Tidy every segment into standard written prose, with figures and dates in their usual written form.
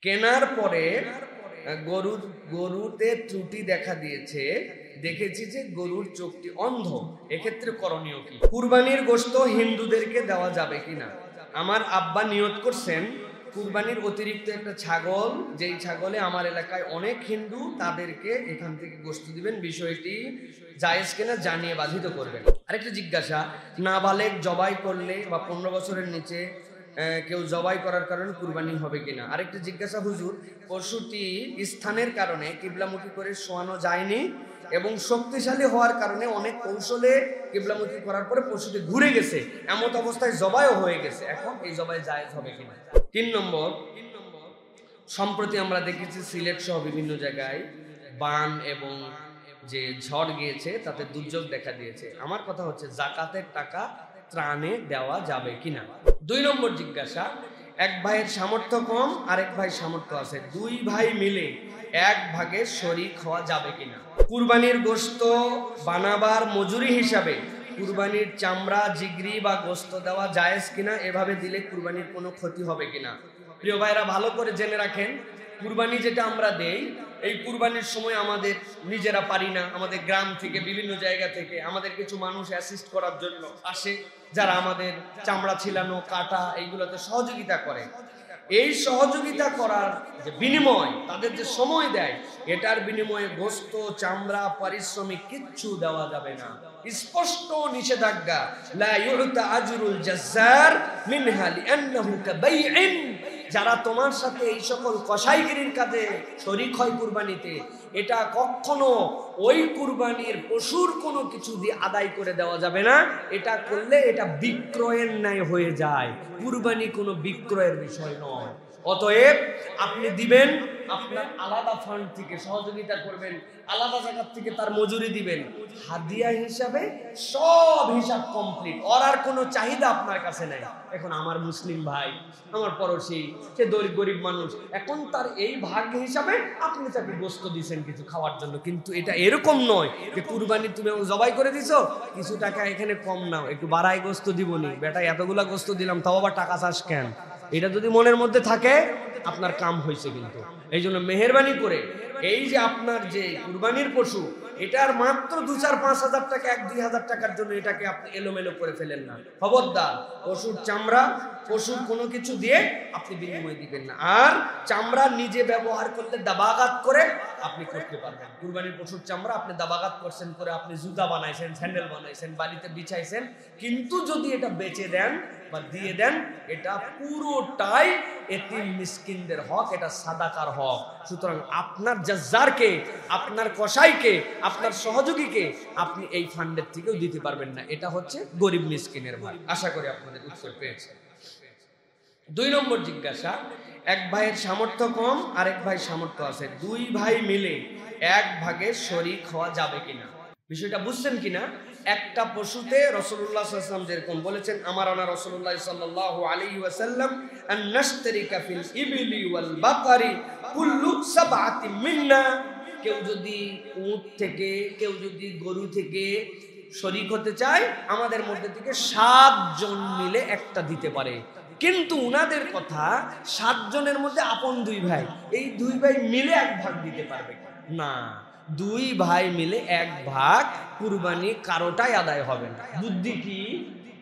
কেনার পরে গরুতে ত্রুটি দেখা দিয়েছে, দেখেছি যে গরুর চোখটি অন্ধ, এক্ষেত্রে করণীয় কি? কুরবানির গোশত হিন্দুদেরকে দেওয়া যাবে কিনা? আমার আব্বা নিয়ত করছেন কুরবানির অতিরিক্ত একটা ছাগল, যেই ছাগলে আমার এলাকায় অনেক হিন্দু, তাদেরকে এখান থেকে গোশত দিবেন। বিষয়টি জায়েজ কিনা জানিয়ে বাধিত করবেন। আরেকটা জিজ্ঞাসা, নাবালেগ জবাই করলে বা 15 বছরের নিচে কেউ জবাই করার কারণে কুরবানি হবে কিনা? আরেকটা জিজ্ঞাসা, হুজুর পশুটি স্থানের কারণে কিবলামুখী করে শোয়ানো যায়নি এবং শক্তিশালী হওয়ার কারণে অনেক কৌশলে কিবলামুখী করার পরে পশুটি ঘুরে গেছে, এমন অবস্থায় জবাইও হয়ে গেছে, এখন এই জবাই জায়েজ হবে কিনা? 3 নম্বর, সম্প্রতি আমরা দেখেছি সিলেট সহ বিভিন্ন জায়গায় বান এবং যে ঝড় গিয়েছে তাতে দুর্যোগ দেখা দিয়েছে। আমার কথা হচ্ছে যাকাতের টাকা ত্রাণে দেওয়া যাবে কিনা? 2 নম্বর জিজ্ঞাসা, এক ভাইয়ের সামর্থ্য কম, আরেক ভাই সামর্থ্য আছে, 2 ভাই মিলে এক ভাগে শরিক হওয়া যাবে কিনা? কুরবানির গোশত বানাবার মজুরি হিসাবে কুরবানির চামড়া, জিগরি বা গোশত দেওয়া জায়েজ কিনা? এভাবে দিলে কুরবানির কোনো ক্ষতি হবে কিনা? প্রিয় ভাইরা, ভালো করে জেনে রাখেন, কুরবানি যেটা আমরা দেই, এই কুরবানির সময় আমাদের নিজেরা পারি না, আমাদের গ্রাম থেকে বিভিন্ন জায়গা থেকে আমাদের কিছু মানুষ অ্যাসিস্ট করার জন্য আসে, যারা আমাদের চামড়া ছিলানো, কাটা এইগুলোতে সহযোগিতা করে। এই সহযোগিতা করার যে বিনিময়, তাদের যে সময় দেয়, এটার বিনিময়ে গোশত, চামড়া, পারিশ্রমিক কিচ্ছু দেওয়া যাবে না। স্পষ্ট নিষেধাজ্ঞা, লা ইউতা আজরুল জাজ্জার মিনহা লিআন্নাহু কাবাইইন। যারা তোমার সাথে এই সকল কসাইগিরির কাজে শরীক হয় কুরবানিতে, এটা কখনো ওই কুরবানির পশুর কোনো কিছু দিয়ে আদায় করে দেওয়া যাবে না। এটা করলে এটা বিক্রয়ের ন্যায় হয়ে যায়। কুরবানি কোনো বিক্রয়ের বিষয় নয়। অতএব আপনি দিবেন, আপনার আলাদা ফান্ড থেকে সহযোগিতা করবেন, আলাদা জায়গা থেকে তার মজুরি দিবেন, হাদিয়া হিসাবে সব হিসাব কমপ্লিট। ওর আর কোনো চাহিদা আপনার কাছে নাই। এখন আমার মুসলিম ভাই, আমার পড়োশি, সে গরিব মানুষ, এখন তার এই ভাগ্য হিসাবে আপনি তাকে গোশত দিয়েছেন কিছু খাওয়ার জন্য, কিন্তু এটা এরকম নয় যে কুরবানি তুমি জবাই করে দিছো, কিছু টাকা এখানে কম নাও, একটু বাড়াই গোশত দিবনি, বেটা এতগুলা গোশত দিলাম তাও আবার টাকা চাস কেন? এটা যদি মনের মধ্যে থাকে, আপনার কাম হয়েছে। কিন্তু এই জন্য মেহেরবানি করে এই যে আপনার যে কুরবানির পশু, এটার মাত্র 2-4-5 হাজার টাকা, 1-2 হাজার টাকার জন্য এটাকে আপনি এলোমেলো করে ফেলেন না। খবরদার, পশুর চামড়া, পশুর কোনো কিছু দিয়ে আপনি বিনিময় দিবেন না। আর চামড়া নিজে ব্যবহার করতে দাবাগাত করে আপনি করতে পারবেন। কুরবানির পশুর চামড়া আপনি দাবাগাত করছেন, করে আপনি জুতা বানাইছেন, স্যান্ডেল বানাইছেন, বাড়িতে বিছাইছেন, কিন্তু যদি এটা বেচে দেন বা দিয়ে দেন, এটা পুরোটাই এতিম মিসকিনদের হক, এটা সাদাকার হক। সুতরাং আপনার জাজ্জারকে, আপনার কসাইকে, আপনার সহযোগীকে আপনি এই ফান্ডের থেকেও দিতে পারবেন না। এটা হচ্ছে গরিব মিসকিনের ভাগ। আশা করি আপনাদের উত্তর পেয়েছেন। 2 নম্বর জিজ্ঞাসা, এক ভাইয়ের সামর্থ্য কম, আরেক ভাই সামর্থ্য আছে, 2 ভাই মিলে এক ভাগে শরিক হওয়া যাবে কিনা? বিষয়টা বুঝছেন কিনা? একটা পশুতে রাসূলুল্লাহ সাল্লাল্লাহু আলাইহি ওয়াসাল্লাম যেরকম বলেছেন, আমারানা রাসূলুল্লাহ সাল্লাল্লাহু আলাইহি ওয়াসাল্লাম আন নাশতারিকা ফিল ইবলি ওয়াল বাকারি কুল্লু সাবআতি মিন্না। কেউ যদি উট থেকে, কেউ যদি গরু থেকে শরিক হতে চায়, আমাদের মধ্যে থেকে 7 জন মিলে একটা দিতে পারে। কিন্তু উনাদের কথা, 7 জনের মধ্যে আপন 2 ভাই, এই 2 ভাই মিলে এক ভাগ দিতে পারবে না। 2 ভাই মিলে এক ভাগ কুরবানি কারোটাই আদায় হবে না। বুদ্ধি কি?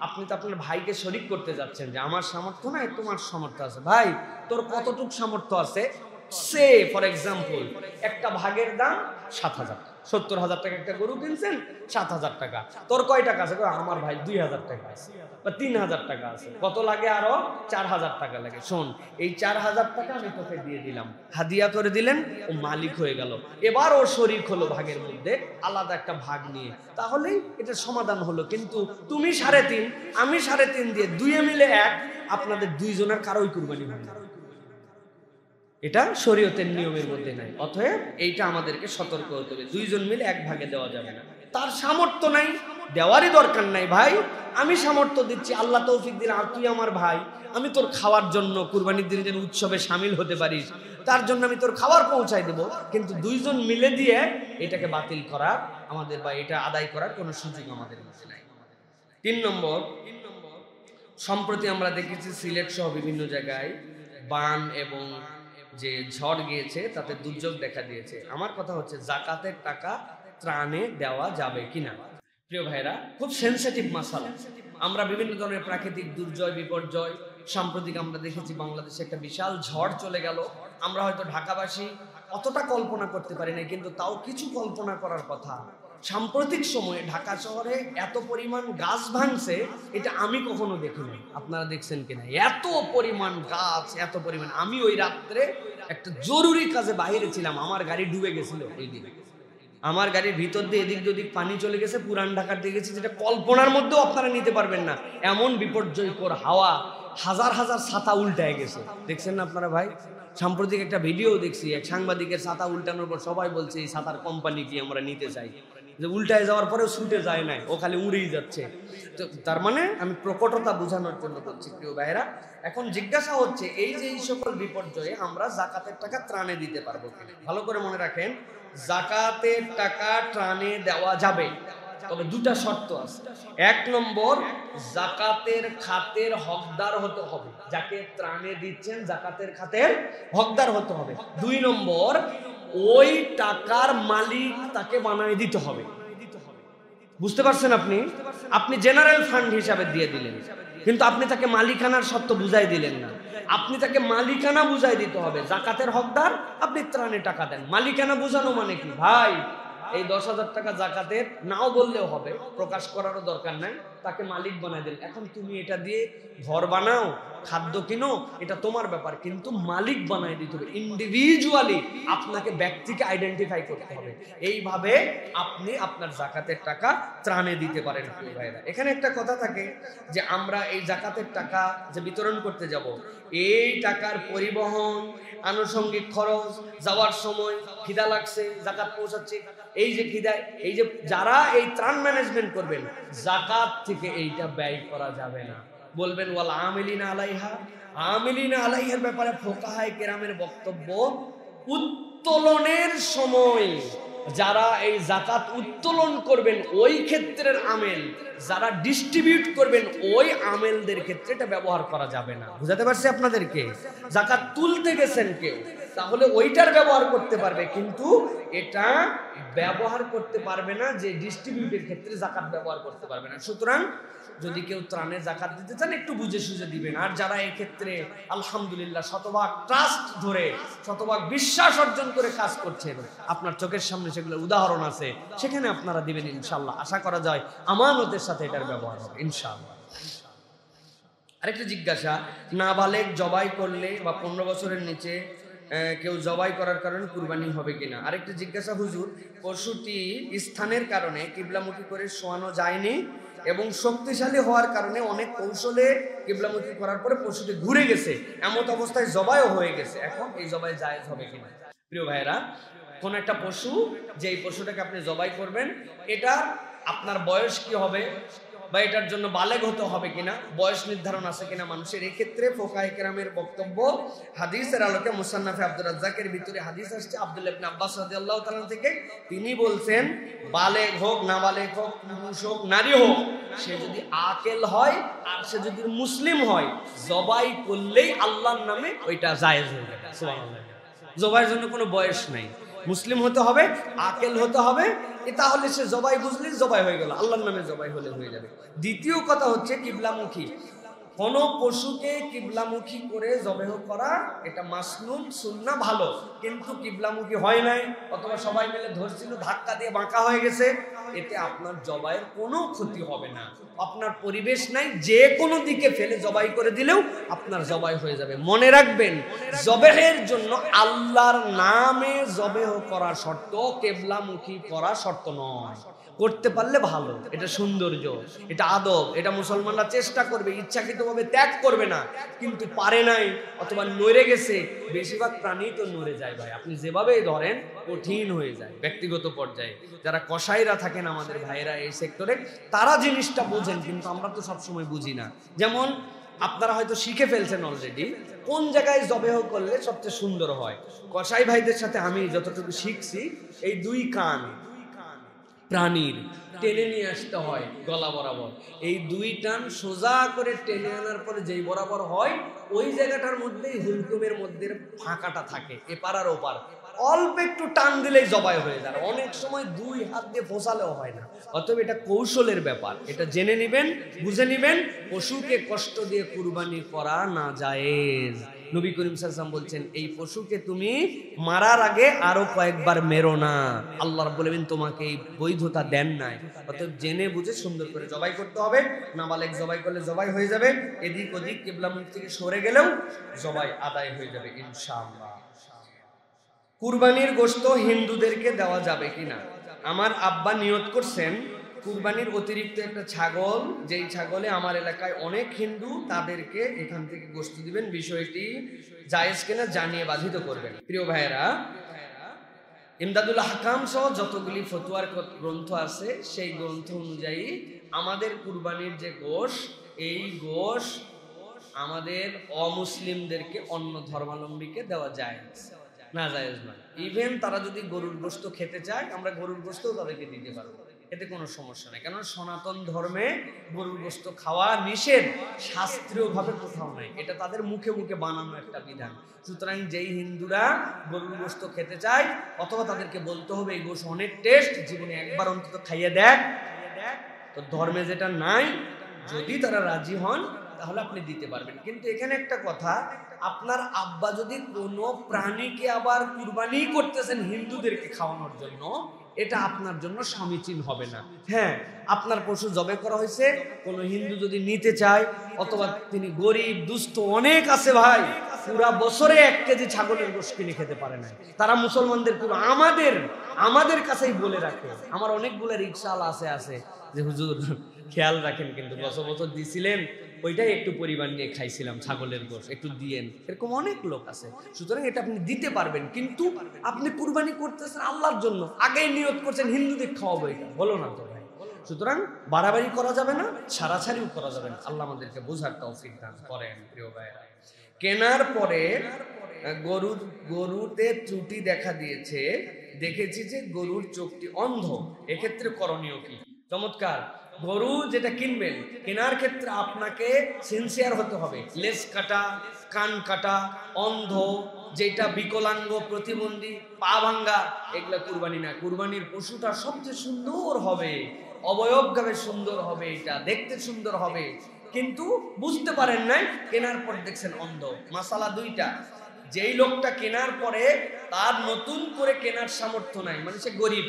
আপনি তো আপনার ভাইকে শরিক করতে যাচ্ছেন, যে আমার সামর্থ্য নাই, তোমার সামর্থ্য আছে, ভাই তোর কতটুক সামর্থ্য আছে? সে ফর এক্সাম্পল, একটা ভাগের দাম 7,000, 70,000 টাকা একটা গরু কিনছেন, 7,000 টাকা। তোর কয় টাকা আছে? আমার ভাই 2,000 টাকা আছে বা 3,000 টাকা আছে। কত লাগে? আরো 4,000 টাকা লাগে। শোন, এই 4,000 টাকা আমি তোকে দিয়ে দিলাম, হাদিয়া করে দিলেন, ও মালিক হয়ে গেল। এবার ও শরিক হলো ভাগের মধ্যে, আলাদা একটা ভাগ নিয়ে, তাহলেই এটা সমাধান হলো। কিন্তু তুমি 3.5, আমি 3.5 দিয়ে 2 মিলে 1, আপনাদের 2 জনের কারোই কুরবানি হবে না। এটা শরীয়তের নিয়মের মধ্যে নাই। অতএব এইটা আমাদেরকে সতর্ক হতে হবে, 2 জন মিলে এক ভাগে দেওয়া যাবে না। তার সামর্থ্য নাই, দেওয়ারই দরকার নাই। ভাই আমি সামর্থ্য দিচ্ছি, আল্লাহ তৌফিক দিন, আর তুই আমার ভাই, আমি তোর খাওয়ার জন্য, কুরবানির দিনে যেন উৎসবে সামিল হতে পারিস, তার জন্য আমি তোর খাবার পৌঁছাই দেব। কিন্তু 2 জন মিলে দিয়ে এটাকে বাতিল করার আমাদের, বা এটা আদায় করার কোনো সুযোগ আমাদের মধ্যে নাই। 3 নম্বর, সম্প্রতি আমরা দেখেছি সিলেট সহ বিভিন্ন জায়গায় বান এবং যে ঝড় গিয়েছে, তাতে দুর্যোগ দেখা দিয়েছে। আমার কথা হচ্ছে জাকাতের টাকা ত্রাণে দেওয়া যাবে কিনা। প্রিয় ভাইরা, খুব সেনসিটিভ মাসালা। আমরা বিভিন্ন ধরনের প্রাকৃতিক দুর্যোগ, বিপর্যয়, সাম্প্রতিক আমরা দেখেছি বাংলাদেশে একটা বিশাল ঝড় চলে গেল। আমরা হয়তো ঢাকাবাসী অতটা কল্পনা করতে পারি না, কিন্তু তাও কিছু কল্পনা করার কথা। সাম্প্রতিক সময়ে ঢাকা শহরে এত পরিমাণ গাছ ভাঙছে, এটা আমি কখনো দেখিনি। আপনারা দেখছেন কিনা? এত পরিমাণ গাছ, এত পরিমাণ। আমি ওই রাত্রে একটা জরুরি কাজে বাইরে ছিলাম, আমার গাড়ি ডুবে গেছিল ওই দিন। আমার গাড়ির ভিতর দিয়ে এদিক ওদিক পানি চলে গেছে, পুরান ঢাকার দিয়ে গেছে, যেটা কল্পনার মধ্যেও আপনারা নিতে পারবেন না। এমন বিপর্যয়কর হাওয়া, হাজার হাজার ছাতা উল্টায় গেছে। দেখছেন না আপনারা ভাই? সাম্প্রতিক একটা ভিডিও দেখছি, এক সাংবাদিকের ছাতা উল্টানোর পর সবাই বলছে এই ছাতার কোম্পানি কি আমরা নিতে চাই। যে উল্টায় যাওয়ার পরেও ছুটে যায় নাই, ও খালি উড়েই যাচ্ছে। তো তার মানে আমি প্রকটতা বোঝানোর জন্য বলছি প্রিয় ভাইরা। এখন জিজ্ঞাসা হচ্ছে, এই যে এই সকল বিপর্যয়ে আমরা জাকাতের টাকা ত্রাণে দিতে পারবো কিনা। ভালো করে মনে রাখেন, জাকাতের টাকা ত্রাণে দেওয়া যাবে, তবে দুটা শর্ত আছে। এক নম্বর, জাকাতের খাতের হকদার হতে হবে। যাকে ত্রাণে দিচ্ছেন জাকাতের খাতের হকদার হতে হবে। দুই নম্বর, ওই টাকার মালিক তাকে বানায় দিতে হবে। বুঝতে পারছেন? আপনি জেনারেল ফান্ড হিসাবে দিয়ে দিলেন, কিন্তু আপনি তাকে মালিকানার শর্ত বুঝাই দিলেন না। আপনি তাকে মালিকানা বুঝাই দিতে হবে। জাকাতের হকদার, আপনি ত্রাণে টাকা দেন। মালিকানা বুঝানো মানে কি ভাই? এই 10,000 টাকা জাকাতের নাও বললেও হবে, প্রকাশ করারও দরকার নাই। তাকে মালিক বানাই দিলেন। এখন তুমি এটা দিয়ে ঘর বানাও, খাদ্য কিনো, এটা তোমার ব্যাপার, কিন্তু মালিক বানাই দিতে হবে। ইন্ডিভিজুয়ালি আপনাকে, ব্যক্তিকে আইডেন্টিফাই করতে হবে। এইভাবে আপনি আপনার জাকাতের টাকা ত্রাণে দিতে পারেন। প্রিয় ভাইরা, এখানে একটা কথা থাকে যে আমরা এই জাকাতের টাকা যে বিতরণ করতে যাব, এই টাকার পরিবহন, আনুষঙ্গিক খরচ, যাওয়ার সময় খিদা লাগছে, জাকাত পৌঁছাচ্ছে, এই যে খিদায়, এই যে যারা এই ত্রাণ ম্যানেজমেন্ট করবেন, জাকাত থেকে এইটা ব্যয় করা যাবে না। বলবেন ওয়াল আমিলিনা আলাইহা। আমিলিনা আলাইহার ব্যাপারে ফুকাহায়ে কেরামের বক্তব্য, উত্তোলনের সময় যারা এই জাকাত উত্তোলন করবেন ওই ক্ষেত্রের আমেল, যারা ডিস্ট্রিবিউট করবেন ওই আমেলদের ক্ষেত্রে এটা ব্যবহার করা যাবে না। বুঝাতে পারছি আপনাদেরকে? জাকাত তুলতে গেছেন কেউ, তাহলে ওইটার ব্যবহার করতে পারবে, কিন্তু এটা ব্যবহার করতে পারবে না যে ডিস্ট্রিবিউটের ক্ষেত্রে জাকাত ব্যবহার করতে পারবে না। সুতরাং যদি কেউ ত্রাণে জাকাত দিতে চান, একটু বুঝে সুঝে দিবেন। আর যারা এই ক্ষেত্রে আলহামদুলিল্লাহ শতভাগ ট্রাস্ট ধরে, শতভাগ বিশ্বাস অর্জন করে কাজ করছেন, আপনার চোখের সামনে সেগুলোর উদাহরণ আছে, সেখানে আপনারা দিবেন ইনশাআল্লাহ। আশা করা যায় আমানতের সাথে এটার ব্যবহার হবে ইনশাআল্লাহ। আরেকটা জিজ্ঞাসা, নাবালেগ জবাই করলে বা 15 বছরের নিচে কেউ জবাই করার কারণে কুরবানি হবে কিনা। আরেকটা জিজ্ঞাসা, হুজুর, পশুটি স্থানের কারণে কিবলামুখী করে শোয়ানো যায়নি এবং শক্তিশালী হওয়ার কারণে অনেক কৌশলে কিবলামুখী করার পরে পশুটি ঘুরে গেছে, এমত অবস্থায় জবাইও হয়ে গেছে, এখন এই জবাই জায়েজ হবে কিনা। প্রিয় ভাইরা, কোন একটা পশু, যে এই পশুটাকে আপনি জবাই করবেন, এটা আপনার বয়স কি হবে বা এটার জন্য বালেগ হতে হবে কিনা, বয়স নির্ধারণ আছে কিনা মানুষের, এই ক্ষেত্রে ফুকাহায়ে কেরামের বক্তব্য হাদিসের আলোকে মুসান্নাফে আব্দুর রাজ্জাকের ভিতরে হাদিস আসছে আব্দুল্লাহ ইবনে আব্বাস রাদিয়াল্লাহু তাআলা থেকে। তিনি বলছেন, বালেগ হোক, নাবালেগ হোক, পুরুষ হোক, নারী হোক, সে যদি আকেল হয় আর সে যদি মুসলিম হয়, জবাই করলেই আল্লাহর নামে ওইটা জায়েজ হয়ে যাবে। সুবহানাল্লাহ। জবাইয়ের জন্য কোনো বয়স নাই, মুসলিম হতে হবে, আকেল হতে হবে, তাহলে সে জবাই বুঝলি জবাই হয়ে গেল, আল্লাহর নামে জবাই হলে হয়ে যাবে। দ্বিতীয় কথা হচ্ছে কিবলামুখী। কোন পশুকে কিবলামুখী করে জবাই করা, এটা মাসনুন, সুন্নাহ, ভালো, কিন্তু কিবলামুখী হয় নাই, অথবা সবাই মিলে ধরছিল, ধাক্কা দিয়ে বাঁকা হয়ে গেছে, এতে আপনার জবাইয়ের কোনো ক্ষতি হবে না। আপনার পরিবেশ নাই, যে কোনো দিকে ফেলে জবাই করে দিলেও আপনার জবাই হয়ে যাবে। মনে রাখবেন, জবেহের জন্য আল্লাহর নামে জবেহ করা শর্ত, কিবলামুখী করা শর্ত নয়। করতে পারলে ভালো, এটা সৌন্দর্য, এটা আদব, এটা মুসলমানরা চেষ্টা করবে, ইচ্ছাকৃতভাবে ত্যাগ করবে না। কিন্তু পারে নাই অথবা নড়ে গেছে, বেশিরভাগ প্রাণী তো নড়ে যায় ভাই, আপনি যেভাবেই ধরেন কঠিন হয়ে যায়। ব্যক্তিগত পর্যায়ে যারা কসাইরা থাকেন আমাদের ভাইয়েরা এই সেক্টরে, তারা জিনিসটা বোঝেন, কিন্তু আমরা তো সবসময় বুঝি না। যেমন আপনারা হয়তো শিখে ফেলছেন অলরেডি কোন জায়গায় জবেহ করলে সবচেয়ে সুন্দর হয়। কসাই ভাইদের সাথে আমি যতটুকু শিখছি, এই দুই কান, প্রাণীর টেনে নিয়ে আসতে হয় গলা বরাবর। এই দুই টান সোজা করে টেনে আনার পরে যেই বরাবর হয় ওই জায়গাটার মধ্যেই হুলকুমের মধ্যে ফাঁকাটা থাকে, এপার আর ওপার। অল্প একটু টান দিলেই জবাই হয়ে যায়, অনেক সময় দুই হাত দিয়ে ফোসালেও হয় না। অতএব এটা কৌশলের ব্যাপার, এটা জেনে নিবেন, বুঝে নিবেন। পশুকে কষ্ট দিয়ে কুরবানি করা না জায়েজ। নবী করিম সাল্লাল্লাহু আলাইহি ওয়াসাল্লাম বলছেন, এই পশুকে তুমি মারার আগে আরো কয়েকবার মেরো না। আল্লাহ রাব্বুল আলামিন তোমাকে এই বৈধতা দেন নাই। অতএব জেনে বুঝে সুন্দর করে জবাই করতে হবে। নাবালেগ জবাই করলে জবাই হয়ে যাবে, এদিক ওদিক কিবলা মুখ থেকে সরে গেলেও জবাই আদায় হয়ে যাবে ইনশাআল্লাহ। কুরবানির গোশত হিন্দুদেরকে দেওয়া যাবে কিনা? আমার আব্বা নিয়ত করছেন কুরবানির অতিরিক্ত একটা ছাগল, যেই ছাগলে আমার এলাকায় অনেক হিন্দু, তাদেরকে এখান থেকে গোশত দিবেন। বিষয়টি জায়েজ কিনা জানিয়ে বাধিত করবেন। প্রিয় ভাইয়েরা, ইমদাদুল আহকাম সহ যতগুলি ফতোয়ার গ্রন্থ আছে সেই গ্রন্থ অনুযায়ী আমাদের কুরবানির যে গোশ, এই গোশ আমাদের অমুসলিমদেরকে, অন্য ধর্মাবলম্বীকে দেওয়া যায় না, জায়েজ নয়। ইভেন তারা যদি গরুর গোশত খেতে চায়, আমরা গরুর গোশতও তাদেরকে দিতে পারবো, এতে কোনো সমস্যা নেই। কারণ সনাতন ধর্মে গরুর গোশত খাওয়া নিষেধ, শাস্ত্রীয়ভাবে কোথাও নাই, এটা তাদের মুখে মুখে বানানো একটা বিধান। সুতরাং যেই হিন্দুরা গরুর গোশত খেতে চায়, অথবা তাদেরকে বলতে হবে এই গোশত অনেক টেস্ট, জীবনে একবার অন্তত খাইয়ে দেখ। তো ধর্মে যেটা নাই, যদি তারা রাজি হন তাহলে আপনি দিতে পারবেন। কিন্তু এখানে একটা কথা, আপনার আব্বা যদি কোনো প্রাণীকে আবার কুরবানি করতেছেন হিন্দুদেরকে খাওয়ানোর জন্য, এটা আপনার জন্য সমীচীন হবে না। হ্যাঁ, আপনার পশু জবে করা হয়েছে, কোনো হিন্দু যদি নিতে চায়, অথবা তিনি গরিব দুস্থ অনেক আছে ভাই, পুরা বছরে 1 কেজি ছাগলের গোশত কিনে খেতে পারে না, তারা মুসলমানদের পুরো আমাদের কাছেই বলে রাখে। আমার অনেকগুলো রিকশাওয়ালা আছে যে হুজুর খেয়াল রাখেন, কিন্তু গত বছর দিছিলেন ওইটাই একটু পরিমাণ নিয়ে খাইছিলাম, ছাগলের গোশত একটু দিয়েন, এরকম অনেক লোক আছে। সুতরাং এটা আপনি দিতে পারবেন, কিন্তু আপনি কুরবানি করতেছেন আল্লাহর জন্য, আগেই নিয়ত করছেন হিন্দুদের খাওয়াবো, এটা হলো না তো ভাই। সুতরাং বাড়াবাড়ি করা যাবে না, ছাড়াছাড়িও করা যাবে না। আল্লাহ আমাদেরকে বোঝার তৌফিক দান করেন। প্রিয় ভাইরা, কেনার পরে গরুতে ত্রুটি দেখা দিয়েছে, দেখেছি যে গরুর চোখটি অন্ধ, এক্ষেত্রে করণীয় কি? চমৎকার। গরু যেটা কিনবেন, কেনার ক্ষেত্রে আপনাকে সিনসিয়ার হতে হবে। লেজ কাটা, কান কাটা, অন্ধ, যেটা বিকলাঙ্গ, প্রতিবন্ধী, পা ভাঙ্গা, এগুলা কুরবানি না। কুরবানির পশুটা সবচেয়ে সুন্দর হবে, অবয়বভাবে সুন্দর হবে, এটা দেখতে সুন্দর হবে, কিন্তু বুঝতে পারেন নাই, কেনার পর দেখছেন অন্ধ। মাসালা দুইটা, যেই লোকটা কেনার পরে তার নতুন করে কেনার সামর্থ্য নাই, মানে সে গরিব,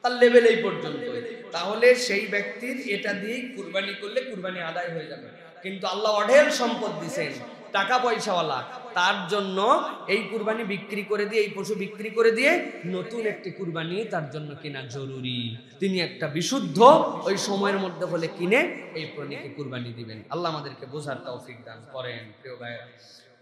তার লেভেল এই পর্যন্ত, তাহলে সেই ব্যক্তির এটা দিয়ে কুরবানি করলে কুরবানি আদায় হয়ে যাবে। কিন্তু আল্লাহ অঢেল সম্পদ দিয়েছেন, টাকা পয়সাওয়ালা, তার জন্য এই কুরবানি বিক্রি করে দিয়ে, এই পশু বিক্রি করে দিয়ে নতুন একটি কুরবানি তার জন্য কেনা জরুরি। তিনি একটা বিশুদ্ধ ওই সময়ের মধ্যে হলে কিনে এই প্রাণীকে কুরবানি দিবেন। আল্লাহ আমাদেরকে বোঝার তৌফিক দান করেন। প্রিয় ভাইরা,